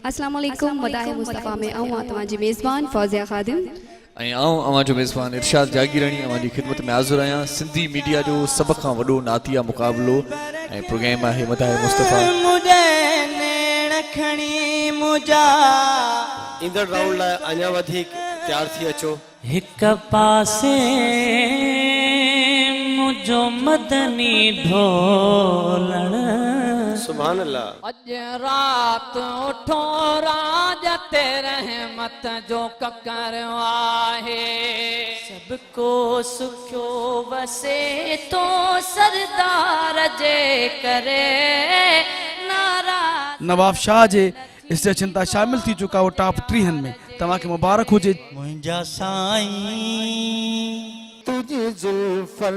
अस्सलाम वालेकुम मदाह मुस्तफ़ा में आऊँ तव्हांजी मेज़बान फौजिया खादिम जो मेज़बान इरशाद जागीरानी अवांजी खिदमत में हाज़िर आहियां। सिंधी मीडिया जो सब खां वॾो नातिया मुक़ाबलो ऐं प्रोग्राम आहे मदाह मुस्तफ़ा। ईंदड़ राउंड लाइ अञा वधीक तैयार थी अचो। हिक पासे मुझो मदनी ढोलण सुभान अल्लाह। अज रात उठो राज ते रहमत जो ककर आहे सबको सुखो वसे तो सरदार जे करे नारा। नवाब शाह जे स्टेशन ता शामिल थी चुका वो टॉप 3 में। तव्हांखे मुबारक हुजे। मुंहिंजा साईं तुझी जुल्फन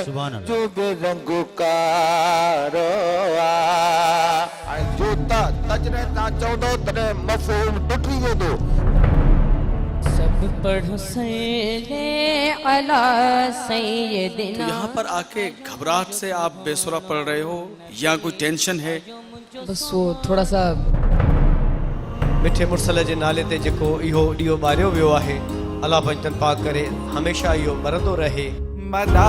सुभान अल्लाह। जो बेरंगो कारवा ऐं जो तजरे ता चवंदो तॾहिं मफ़हूम टुटी वेंदो। सब पढ़ो सैले अला सैयदिना। यहाँ पर आके घबराहट से आप बेसुरा पड़ रहे हो या कोई टेंशन है? बस वो थोड़ा सा मिठे मुरसल जे नाले ते जेको इहो ॾीओ ॿारियो वियो आहे, अल्लाह पंजन पाक करे हमेशा इहो बरंदो रहे। मदा